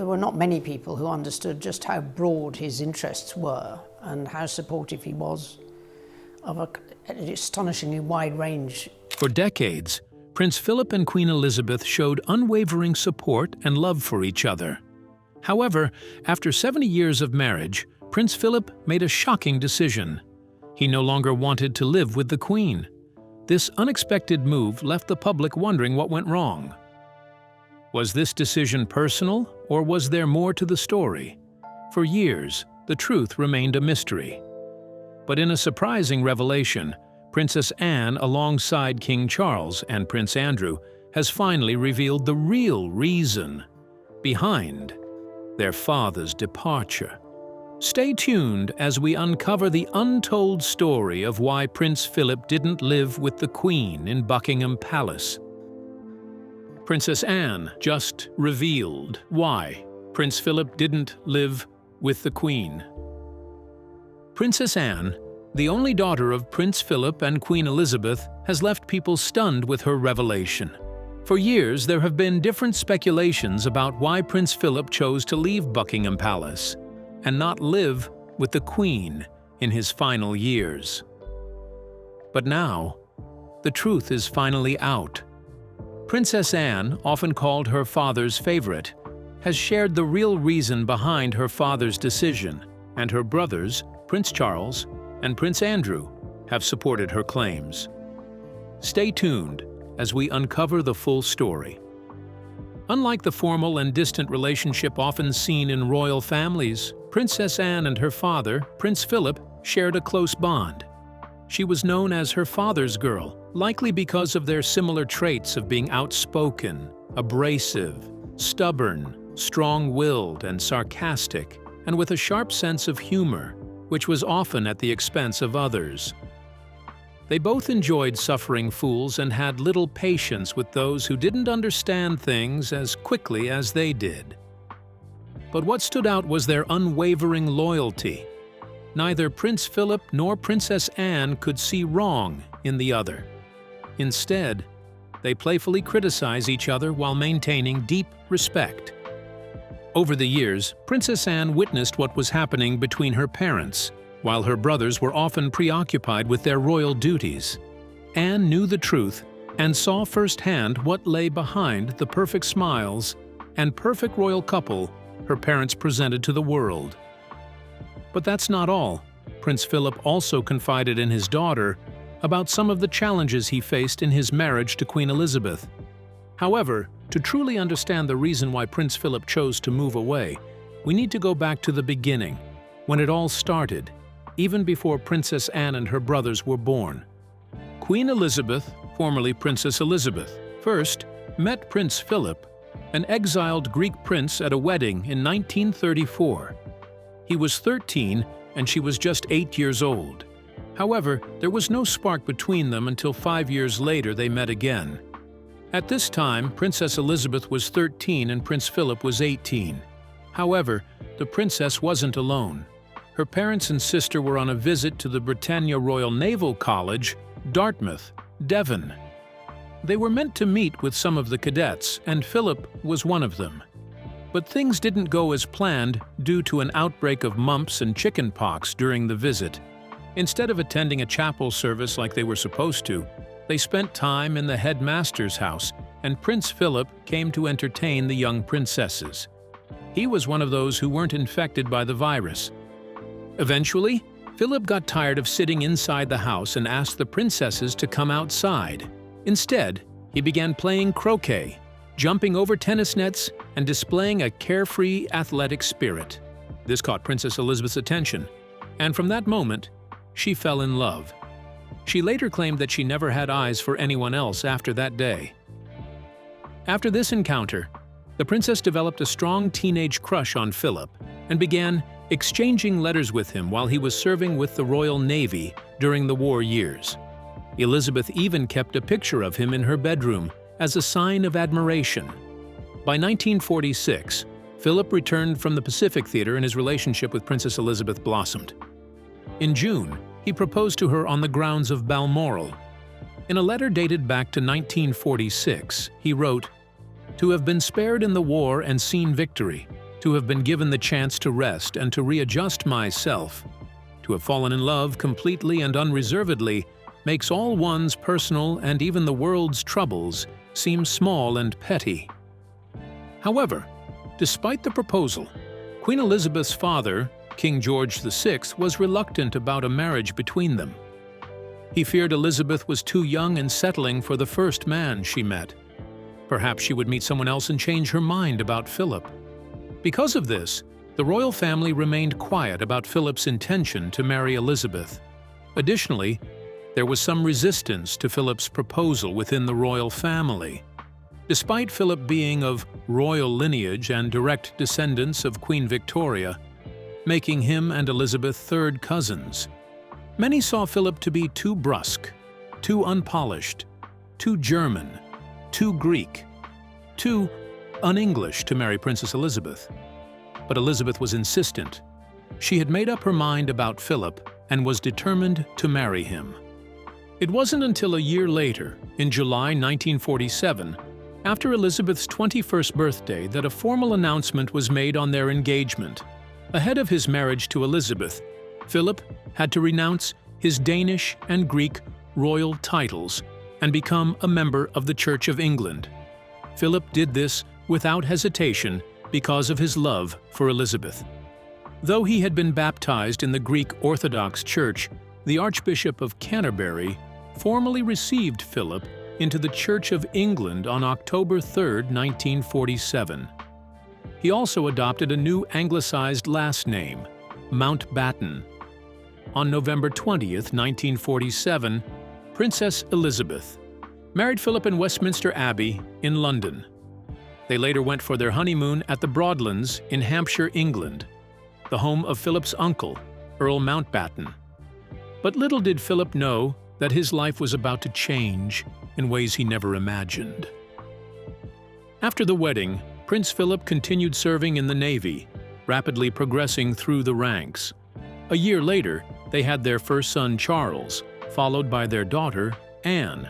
were not many people who understood just how broad his interests were and how supportive he was of an astonishingly wide range. For decades, Prince Philip and Queen Elizabeth showed unwavering support and love for each other. However, after 70 years of marriage, Prince Philip made a shocking decision. He no longer wanted to live with the Queen. This unexpected move left the public wondering what went wrong. Was this decision personal, or was there more to the story? For years, the truth remained a mystery. But in a surprising revelation, Princess Anne, alongside King Charles and Prince Andrew, has finally revealed the real reason behind their father's departure. Stay tuned as we uncover the untold story of why Prince Philip didn't live with the Queen in Buckingham Palace. Princess Anne just revealed why Prince Philip didn't live with the Queen. Princess Anne, the only daughter of Prince Philip and Queen Elizabeth, has left people stunned with her revelation. For years, there have been different speculations about why Prince Philip chose to leave Buckingham Palace and not live with the Queen in his final years. But now, the truth is finally out. Princess Anne, often called her father's favorite, has shared the real reason behind her father's decision, and her brothers, Prince Charles and Prince Andrew, have supported her claims. Stay tuned as we uncover the full story. Unlike the formal and distant relationship often seen in royal families, Princess Anne and her father, Prince Philip, shared a close bond. She was known as her father's girl, likely because of their similar traits of being outspoken, abrasive, stubborn, strong-willed, and sarcastic, and with a sharp sense of humor, which was often at the expense of others. They both enjoyed suffering fools and had little patience with those who didn't understand things as quickly as they did. But what stood out was their unwavering loyalty. Neither Prince Philip nor Princess Anne could see wrong in the other. Instead, they playfully criticize each other while maintaining deep respect. Over the years, Princess Anne witnessed what was happening between her parents, while her brothers were often preoccupied with their royal duties. Anne knew the truth and saw firsthand what lay behind the perfect smiles and perfect royal couple her parents presented to the world. But that's not all. Prince Philip also confided in his daughter about some of the challenges he faced in his marriage to Queen Elizabeth. However, to truly understand the reason why Prince Philip chose to move away, we need to go back to the beginning, when it all started, even before Princess Anne and her brothers were born. Queen Elizabeth, formerly Princess Elizabeth, first met Prince Philip, an exiled Greek prince, at a wedding in 1934. He was 13 and she was just 8 years old. However, there was no spark between them until 5 years later they met again. At this time, Princess Elizabeth was 13 and Prince Philip was 18. However, the princess wasn't alone. Her parents and sister were on a visit to the Britannia Royal Naval College, Dartmouth, Devon. They were meant to meet with some of the cadets, and Philip was one of them. But things didn't go as planned due to an outbreak of mumps and chickenpox during the visit. Instead of attending a chapel service like they were supposed to, they spent time in the headmaster's house, and Prince Philip came to entertain the young princesses. He was one of those who weren't infected by the virus. Eventually, Philip got tired of sitting inside the house and asked the princesses to come outside. Instead, he began playing croquet, jumping over tennis nets, and displaying a carefree, athletic spirit. This caught Princess Elizabeth's attention, and from that moment, she fell in love. She later claimed that she never had eyes for anyone else after that day. After this encounter, the princess developed a strong teenage crush on Philip and began exchanging letters with him while he was serving with the Royal Navy during the war years. Elizabeth even kept a picture of him in her bedroom as a sign of admiration. By 1946, Philip returned from the Pacific Theater and his relationship with Princess Elizabeth blossomed. In June, he proposed to her on the grounds of Balmoral. In a letter dated back to 1946, he wrote, "To have been spared in the war and seen victory, to have been given the chance to rest and to readjust myself, to have fallen in love completely and unreservedly, makes all one's personal and even the world's troubles seem small and petty. However, despite the proposal, Queen Elizabeth's father, King George VI, was reluctant about a marriage between them. He feared Elizabeth was too young and settling for the first man she met. Perhaps she would meet someone else and change her mind about Philip. Because of this, the royal family remained quiet about Philip's intention to marry Elizabeth. Additionally, there was some resistance to Philip's proposal within the royal family. Despite Philip being of royal lineage and direct descendants of Queen Victoria, making him and Elizabeth third cousins, many saw Philip to be too brusque, too unpolished, too German, too Greek, too un-English to marry Princess Elizabeth. But Elizabeth was insistent. She had made up her mind about Philip and was determined to marry him. It wasn't until a year later, in July 1947, after Elizabeth's 21st birthday, that a formal announcement was made on their engagement. Ahead of his marriage to Elizabeth, Philip had to renounce his Danish and Greek royal titles and become a member of the Church of England. Philip did this without hesitation because of his love for Elizabeth. Though he had been baptized in the Greek Orthodox Church, the Archbishop of Canterbury formally received Philip into the Church of England on October 3, 1947. He also adopted a new anglicized last name, Mountbatten. On November 20, 1947, Princess Elizabeth married Philip in Westminster Abbey in London. They later went for their honeymoon at the Broadlands in Hampshire, England, the home of Philip's uncle, Earl Mountbatten. But little did Philip know that his life was about to change in ways he never imagined. After the wedding, Prince Philip continued serving in the Navy, rapidly progressing through the ranks. A year later, they had their first son, Charles, followed by their daughter, Anne.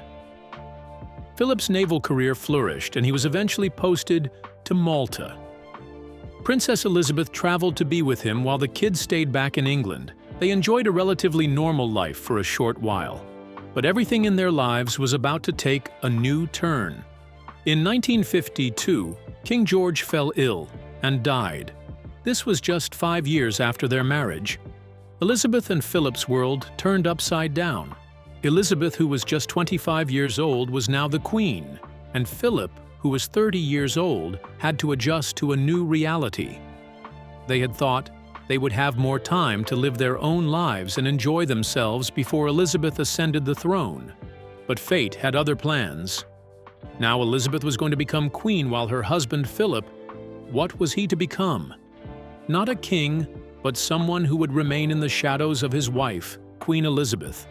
Philip's naval career flourished, and he was eventually posted to Malta. Princess Elizabeth traveled to be with him while the kids stayed back in England. They enjoyed a relatively normal life for a short while. But everything in their lives was about to take a new turn. In 1952, King George fell ill and died. This was just 5 years after their marriage. Elizabeth and Philip's world turned upside down. Elizabeth, who was just 25 years old, was now the queen, and Philip, who was 30 years old, had to adjust to a new reality. They had thought they would have more time to live their own lives and enjoy themselves before Elizabeth ascended the throne. But fate had other plans. Now Elizabeth was going to become queen while her husband Philip, what was he to become? Not a king, but someone who would remain in the shadows of his wife, Queen Elizabeth.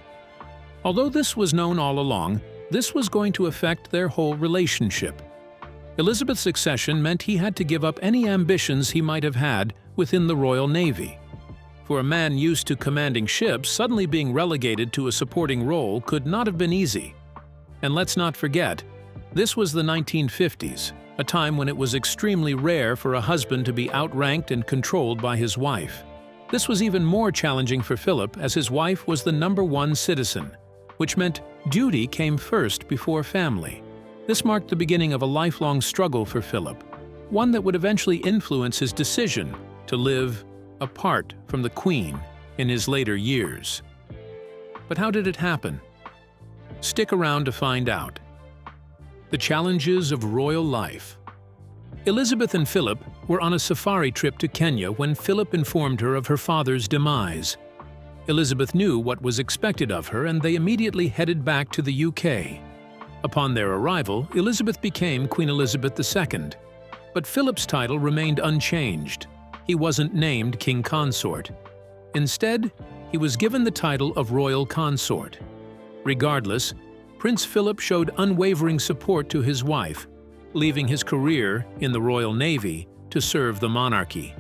Although this was known all along, this was going to affect their whole relationship. Elizabeth's succession meant he had to give up any ambitions he might have had within the Royal Navy. For a man used to commanding ships, suddenly being relegated to a supporting role could not have been easy. And let's not forget, this was the 1950s, a time when it was extremely rare for a husband to be outranked and controlled by his wife. This was even more challenging for Philip, as his wife was the #1 citizen, which meant duty came first before family. This marked the beginning of a lifelong struggle for Philip, one that would eventually influence his decision to live apart from the Queen in his later years. But how did it happen? Stick around to find out. The challenges of royal life. Elizabeth and Philip were on a safari trip to Kenya when Philip informed her of her father's demise. Elizabeth knew what was expected of her, and they immediately headed back to the UK. Upon their arrival, Elizabeth became Queen Elizabeth II, but Philip's title remained unchanged. He wasn't named King Consort. Instead, he was given the title of Royal Consort. Regardless, Prince Philip showed unwavering support to his wife, leaving his career in the Royal Navy to serve the monarchy.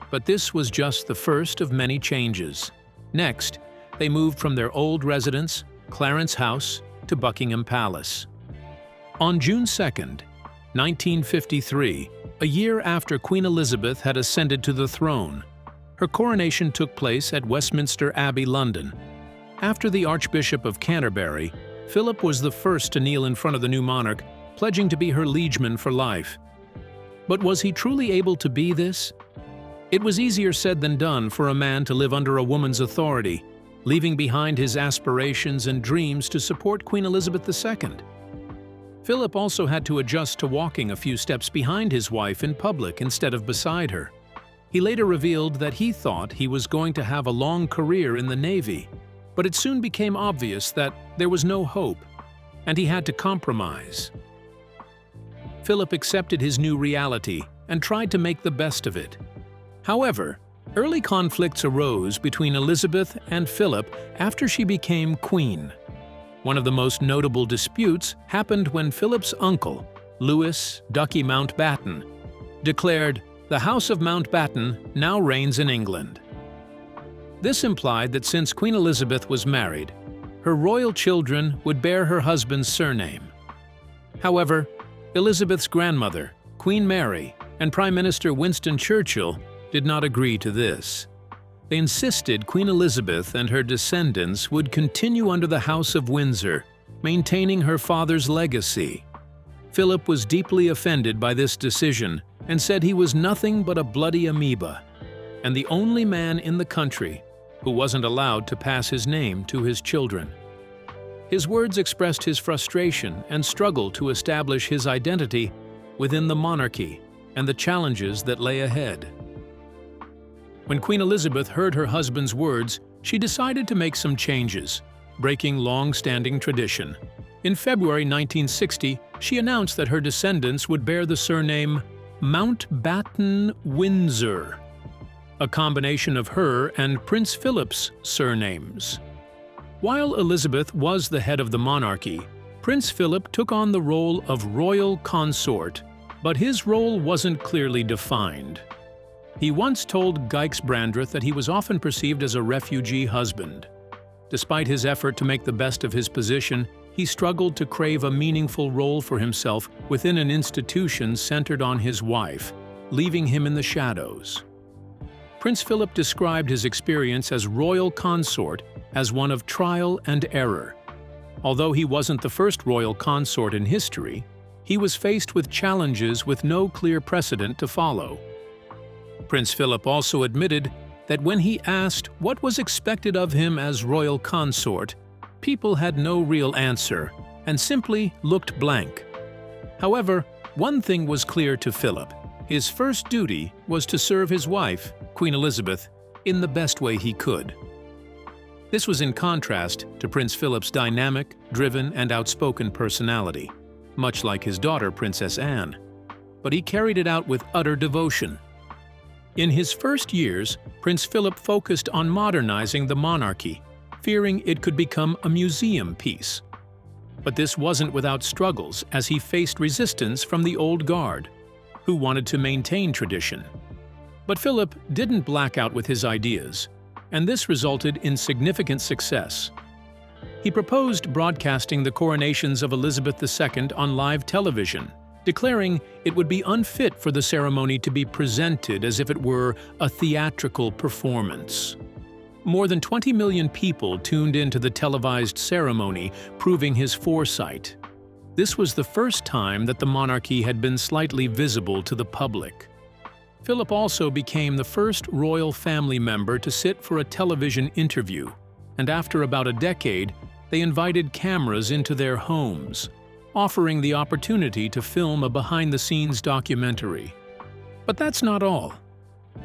But this was just the first of many changes. Next, they moved from their old residence, Clarence House, to Buckingham Palace. On June 2, 1953, a year after Queen Elizabeth had ascended to the throne. Her coronation took place at Westminster Abbey, London. After the Archbishop of Canterbury, Philip was the first to kneel in front of the new monarch, pledging to be her liegeman for life. But was he truly able to be this? It was easier said than done for a man to live under a woman's authority, leaving behind his aspirations and dreams to support Queen Elizabeth II. Philip also had to adjust to walking a few steps behind his wife in public instead of beside her. He later revealed that he thought he was going to have a long career in the Navy, but it soon became obvious that there was no hope, and he had to compromise. Philip accepted his new reality and tried to make the best of it. However, early conflicts arose between Elizabeth and Philip after she became queen. One of the most notable disputes happened when Philip's uncle, Louis Ducky Mountbatten, declared, "The House of Mountbatten now reigns in England." This implied that since Queen Elizabeth was married, her royal children would bear her husband's surname. However, Elizabeth's grandmother, Queen Mary, and Prime Minister Winston Churchill did not agree to this. They insisted Queen Elizabeth and her descendants would continue under the House of Windsor, maintaining her father's legacy. Philip was deeply offended by this decision and said he was nothing but a bloody amoeba, and the only man in the country who wasn't allowed to pass his name to his children. His words expressed his frustration and struggle to establish his identity within the monarchy and the challenges that lay ahead. When Queen Elizabeth heard her husband's words, she decided to make some changes, breaking long-standing tradition. In February 1960, she announced that her descendants would bear the surname Mountbatten-Windsor, a combination of her and Prince Philip's surnames. While Elizabeth was the head of the monarchy, Prince Philip took on the role of royal consort, but his role wasn't clearly defined. He once told Geix Brandreth that he was often perceived as a refugee husband. Despite his effort to make the best of his position, he struggled to crave a meaningful role for himself within an institution centered on his wife, leaving him in the shadows. Prince Philip described his experience as royal consort as one of trial and error. Although he wasn't the first royal consort in history, he was faced with challenges with no clear precedent to follow. Prince Philip also admitted that when he asked what was expected of him as royal consort, people had no real answer and simply looked blank. However, one thing was clear to Philip: his first duty was to serve his wife, Queen Elizabeth, in the best way he could. This was in contrast to Prince Philip's dynamic, driven, and outspoken personality, much like his daughter, Princess Anne. But he carried it out with utter devotion. In his first years, Prince Philip focused on modernizing the monarchy, fearing it could become a museum piece. But this wasn't without struggles, as he faced resistance from the old guard, who wanted to maintain tradition. But Philip didn't black out with his ideas, and this resulted in significant success. He proposed broadcasting the coronations of Elizabeth II on live television, declaring it would be unfit for the ceremony to be presented as if it were a theatrical performance. More than 20 million people tuned into the televised ceremony, proving his foresight. This was the first time that the monarchy had been slightly visible to the public. Philip also became the first royal family member to sit for a television interview, and after about a decade, they invited cameras into their homes, offering the opportunity to film a behind-the-scenes documentary. But that's not all.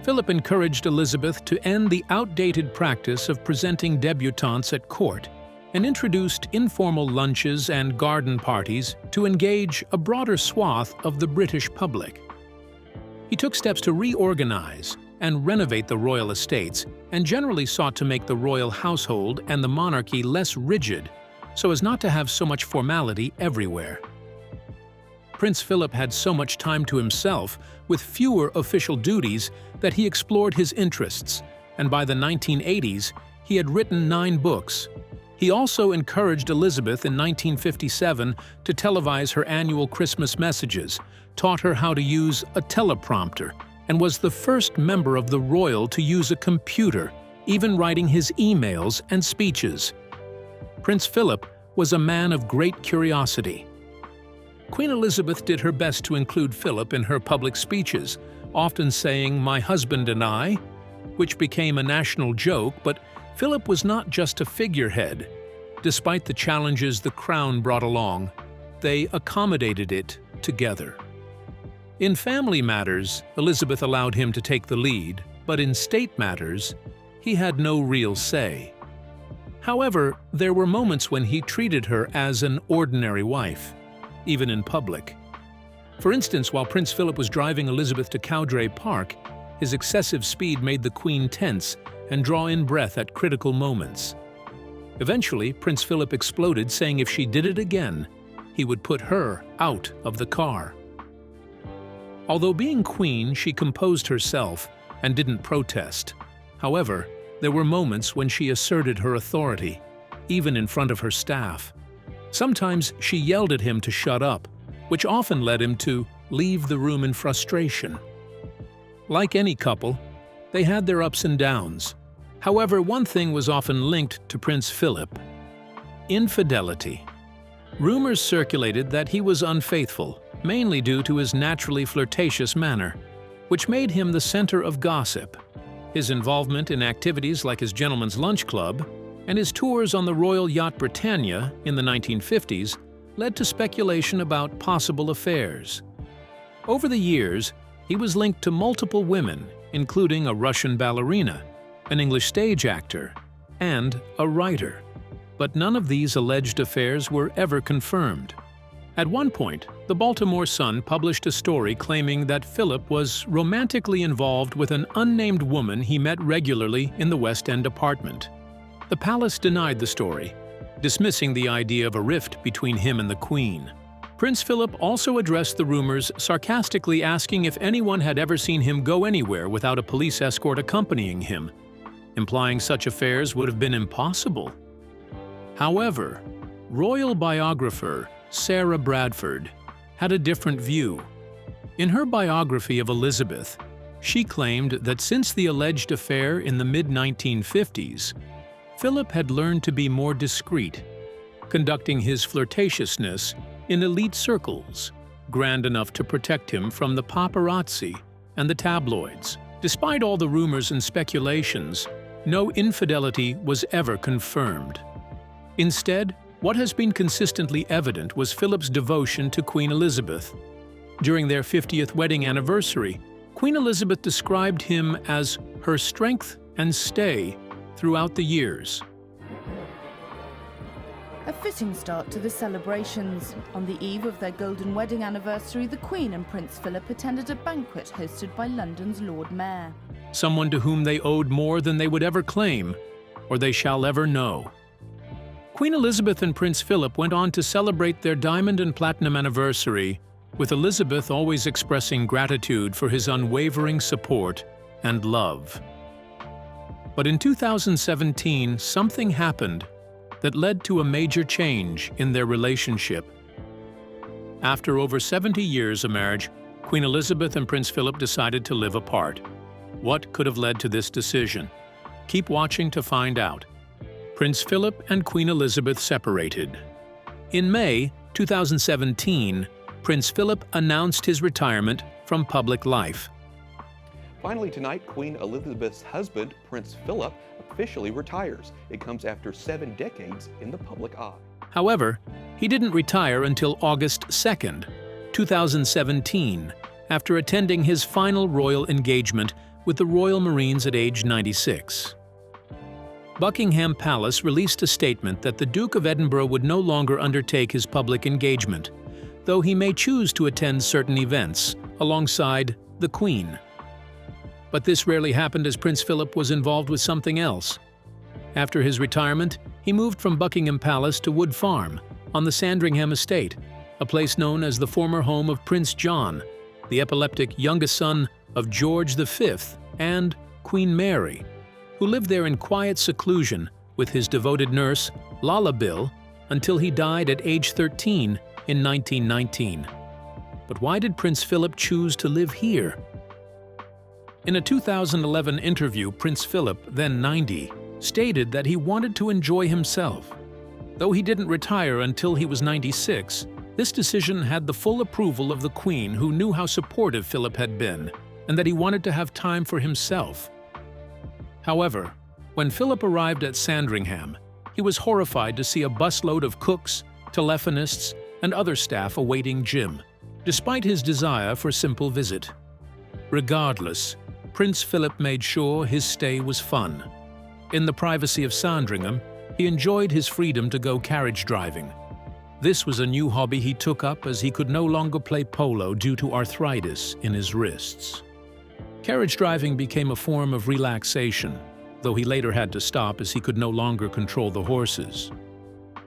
Philip encouraged Elizabeth to end the outdated practice of presenting debutantes at court and introduced informal lunches and garden parties to engage a broader swath of the British public. He took steps to reorganize and renovate the royal estates and generally sought to make the royal household and the monarchy less rigid, so as not to have so much formality everywhere. Prince Philip had so much time to himself, with fewer official duties, that he explored his interests, and by the 1980s, he had written 9 books. He also encouraged Elizabeth in 1957 to televise her annual Christmas messages, taught her how to use a teleprompter and was the first member of the royal to use a computer, even writing his emails and speeches. Prince Philip was a man of great curiosity. Queen Elizabeth did her best to include Philip in her public speeches, often saying, "My husband and I," which became a national joke, but Philip was not just a figurehead. Despite the challenges the crown brought along, they accommodated it together. In family matters, Elizabeth allowed him to take the lead, but in state matters, he had no real say. However, there were moments when he treated her as an ordinary wife, even in public. For instance, while Prince Philip was driving Elizabeth to Cowdray Park, his excessive speed made the Queen tense and draw in breath at critical moments. Eventually, Prince Philip exploded, saying if she did it again, he would put her out of the car. Although being queen, she composed herself and didn't protest. However, there were moments when she asserted her authority, even in front of her staff. Sometimes she yelled at him to shut up, which often led him to leave the room in frustration. Like any couple, they had their ups and downs. However, one thing was often linked to Prince Philip: infidelity. Rumors circulated that he was unfaithful, mainly due to his naturally flirtatious manner, which made him the center of gossip. His involvement in activities like his Gentleman's Lunch Club and his tours on the Royal Yacht Britannia in the 1950s led to speculation about possible affairs. Over the years, he was linked to multiple women, including a Russian ballerina, an English stage actor, and a writer. But none of these alleged affairs were ever confirmed. At one point, the Baltimore Sun published a story claiming that Philip was romantically involved with an unnamed woman he met regularly in the West End apartment. The palace denied the story, dismissing the idea of a rift between him and the Queen. Prince Philip also addressed the rumors, sarcastically asking if anyone had ever seen him go anywhere without a police escort accompanying him, implying such affairs would have been impossible. However, royal biographer Sarah Bradford had a different view. In her biography of Elizabeth, she claimed that since the alleged affair in the mid-1950s, Philip had learned to be more discreet, conducting his flirtatiousness in elite circles, grand enough to protect him from the paparazzi and the tabloids. Despite all the rumors and speculations, no infidelity was ever confirmed. Instead, what has been consistently evident was Philip's devotion to Queen Elizabeth. During their 50th wedding anniversary, Queen Elizabeth described him as her strength and stay throughout the years. A fitting start to the celebrations. On the eve of their golden wedding anniversary, the Queen and Prince Philip attended a banquet hosted by London's Lord Mayor. Someone to whom they owed more than they would ever claim, or they shall ever know. Queen Elizabeth and Prince Philip went on to celebrate their diamond and platinum anniversary, with Elizabeth always expressing gratitude for his unwavering support and love. But in 2017, something happened that led to a major change in their relationship. After over 70 years of marriage, Queen Elizabeth and Prince Philip decided to live apart. What could have led to this decision? Keep watching to find out. Prince Philip and Queen Elizabeth separated. In May 2017, Prince Philip announced his retirement from public life. Finally tonight, Queen Elizabeth's husband, Prince Philip, officially retires. It comes after 7 decades in the public eye. However, he didn't retire until August 2nd, 2017, after attending his final royal engagement with the Royal Marines at age 96. Buckingham Palace released a statement that the Duke of Edinburgh would no longer undertake his public engagement, though he may choose to attend certain events alongside the Queen. But this rarely happened as Prince Philip was involved with something else. After his retirement, he moved from Buckingham Palace to Wood Farm on the Sandringham estate, a place known as the former home of Prince John, the epileptic youngest son of George V and Queen Mary, who lived there in quiet seclusion with his devoted nurse, Lala Bill, until he died at age 13 in 1919. But why did Prince Philip choose to live here? In a 2011 interview, Prince Philip, then 90, stated that he wanted to enjoy himself. Though he didn't retire until he was 96, this decision had the full approval of the Queen, who knew how supportive Philip had been, and that he wanted to have time for himself. However, when Philip arrived at Sandringham, he was horrified to see a busload of cooks, telephonists, and other staff awaiting Jim, despite his desire for a simple visit. Regardless, Prince Philip made sure his stay was fun. In the privacy of Sandringham, he enjoyed his freedom to go carriage driving. This was a new hobby he took up as he could no longer play polo due to arthritis in his wrists. Carriage driving became a form of relaxation, though he later had to stop as he could no longer control the horses.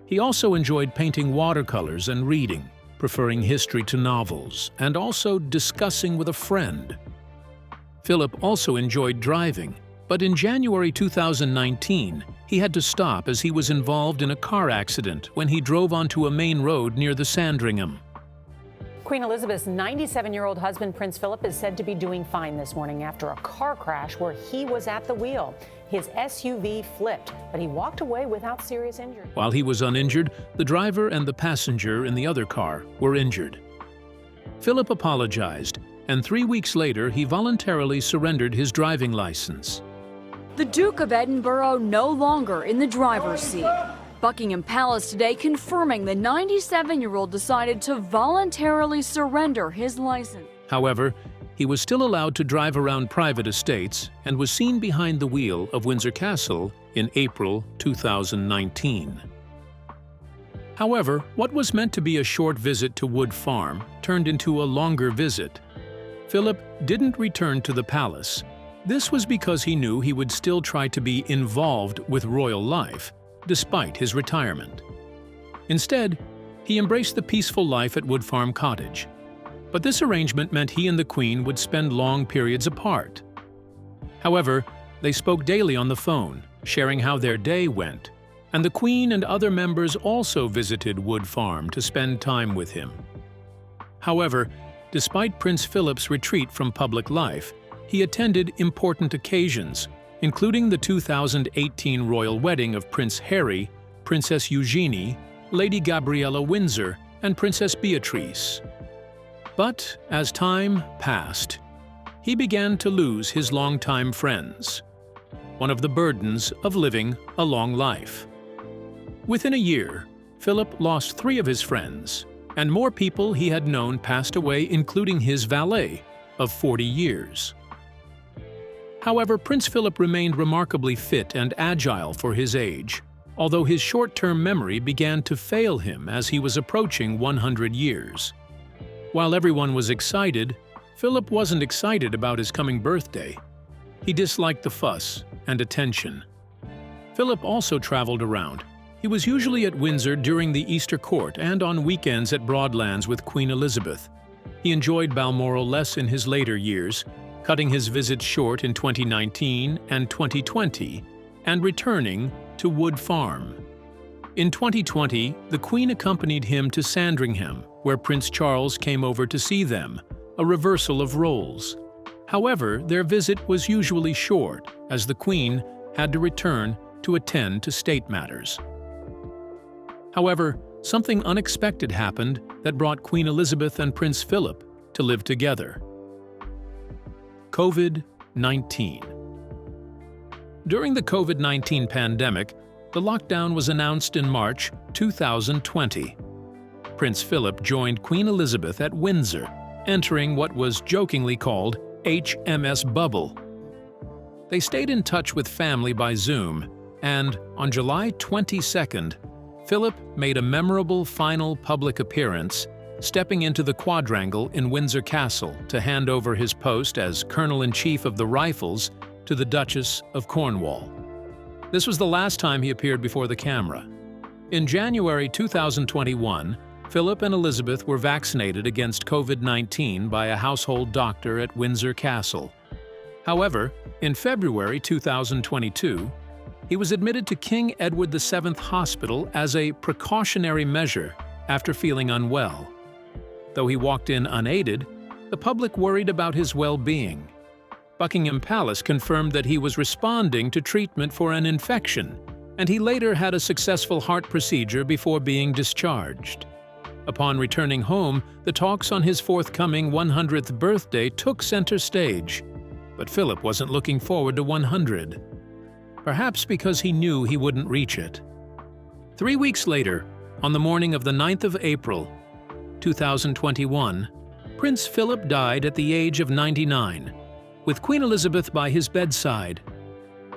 He also enjoyed painting watercolors and reading, preferring history to novels, and also discussing with a friend. Philip also enjoyed driving, but in January 2019, he had to stop as he was involved in a car accident when he drove onto a main road near the Sandringham. Queen Elizabeth's 97-year-old husband, Prince Philip, is said to be doing fine this morning after a car crash where he was at the wheel. His SUV flipped, but he walked away without serious injury. While he was uninjured, the driver and the passenger in the other car were injured. Philip apologized, and 3 weeks later he voluntarily surrendered his driving license. The Duke of Edinburgh no longer in the driver's seat. Buckingham Palace today confirming the 97-year-old decided to voluntarily surrender his license. However, he was still allowed to drive around private estates and was seen behind the wheel of Windsor Castle in April 2019. However, what was meant to be a short visit to Wood Farm turned into a longer visit. Philip didn't return to the palace. This was because he knew he would still try to be involved with royal life, despite his retirement. Instead, he embraced the peaceful life at Wood Farm Cottage. But this arrangement meant he and the Queen would spend long periods apart. However, they spoke daily on the phone, sharing how their day went, and the Queen and other members also visited Wood Farm to spend time with him. However, despite Prince Philip's retreat from public life, he attended important occasions, including the 2018 royal wedding of Prince Harry, Princess Eugenie, Lady Gabriella Windsor, and Princess Beatrice. But as time passed, he began to lose his longtime friends, one of the burdens of living a long life. Within a year, Philip lost 3 of his friends, and more people he had known passed away, including his valet of 40 years. However, Prince Philip remained remarkably fit and agile for his age, although his short-term memory began to fail him as he was approaching 100 years. While everyone was excited, Philip wasn't excited about his coming birthday. He disliked the fuss and attention. Philip also traveled around. He was usually at Windsor during the Easter Court and on weekends at Broadlands with Queen Elizabeth. He enjoyed Balmoral less in his later years, cutting his visits short in 2019 and 2020, and returning to Wood Farm. In 2020, the Queen accompanied him to Sandringham, where Prince Charles came over to see them, a reversal of roles. However, their visit was usually short, as the Queen had to return to attend to state matters. However, something unexpected happened that brought Queen Elizabeth and Prince Philip to live together. COVID-19. During the COVID-19 pandemic, the lockdown was announced in March 2020. Prince Philip joined Queen Elizabeth at Windsor, entering what was jokingly called HMS Bubble. They stayed in touch with family by Zoom, and on July 22nd, Philip made a memorable final public appearance, stepping into the quadrangle in Windsor Castle to hand over his post as Colonel-in-Chief of the Rifles to the Duchess of Cornwall. This was the last time he appeared before the camera. In January 2021, Philip and Elizabeth were vaccinated against COVID-19 by a household doctor at Windsor Castle. However, in February 2022, he was admitted to King Edward VII Hospital as a precautionary measure after feeling unwell. Though he walked in unaided, the public worried about his well-being. Buckingham Palace confirmed that he was responding to treatment for an infection, and he later had a successful heart procedure before being discharged. Upon returning home, the talks on his forthcoming 100th birthday took center stage. But Philip wasn't looking forward to 100. Perhaps because he knew he wouldn't reach it. 3 weeks later, on the morning of the 9th of April, 2021, Prince Philip died at the age of 99, with Queen Elizabeth by his bedside.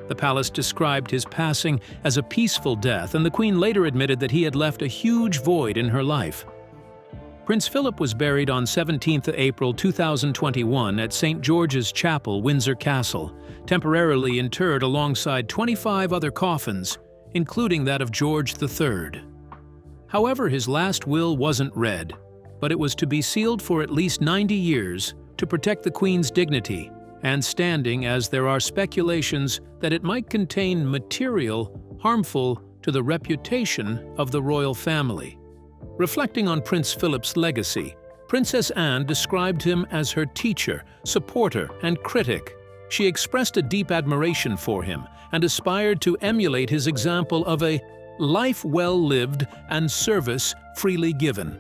The palace described his passing as a peaceful death, and the Queen later admitted that he had left a huge void in her life. Prince Philip was buried on 17th April 2021 at St. George's Chapel, Windsor Castle, temporarily interred alongside 25 other coffins, including that of George III. However, his last will wasn't read, but it was to be sealed for at least 90 years to protect the Queen's dignity and standing, as there are speculations that it might contain material harmful to the reputation of the royal family. Reflecting on Prince Philip's legacy, Princess Anne described him as her teacher, supporter, and critic. She expressed a deep admiration for him and aspired to emulate his example of a life well lived and service freely given.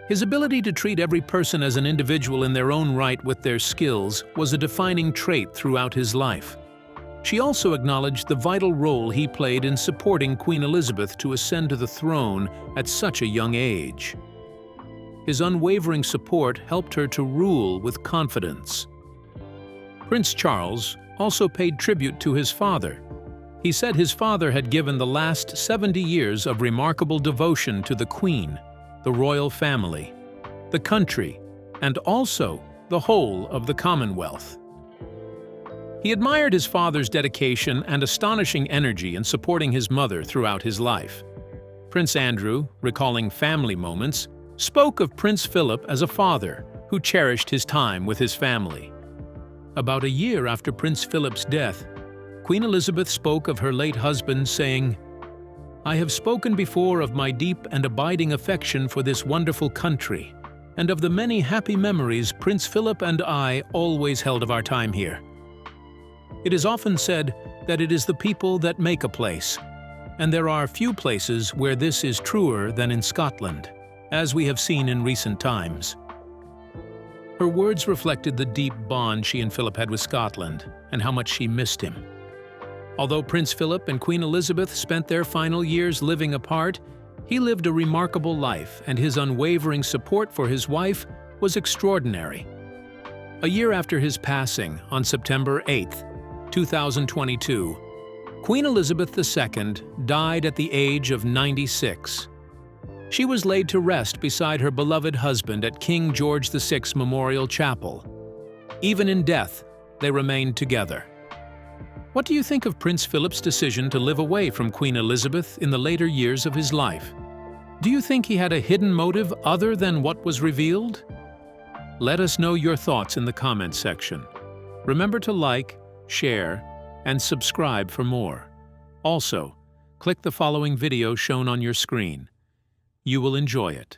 His ability to treat every person as an individual in their own right with their skills was a defining trait throughout his life. She also acknowledged the vital role he played in supporting Queen Elizabeth to ascend to the throne at such a young age. His unwavering support helped her to rule with confidence. Prince Charles also paid tribute to his father. He said his father had given the last 70 years of remarkable devotion to the Queen, the royal family, the country, and also the whole of the Commonwealth. He admired his father's dedication and astonishing energy in supporting his mother throughout his life. Prince Andrew, recalling family moments, spoke of Prince Philip as a father who cherished his time with his family. About a year after Prince Philip's death, Queen Elizabeth spoke of her late husband, saying, "I have spoken before of my deep and abiding affection for this wonderful country, and of the many happy memories Prince Philip and I always held of our time here. It is often said that it is the people that make a place, and there are few places where this is truer than in Scotland, as we have seen in recent times." Her words reflected the deep bond she and Philip had with Scotland, and how much she missed him. Although Prince Philip and Queen Elizabeth spent their final years living apart, he lived a remarkable life, and his unwavering support for his wife was extraordinary. A year after his passing, on September 8, 2022, Queen Elizabeth II died at the age of 96. She was laid to rest beside her beloved husband at King George VI Memorial Chapel. Even in death, they remained together. What do you think of Prince Philip's decision to live away from Queen Elizabeth in the later years of his life? Do you think he had a hidden motive other than what was revealed? Let us know your thoughts in the comments section. Remember to like, share, and subscribe for more. Also, click the following video shown on your screen. You will enjoy it.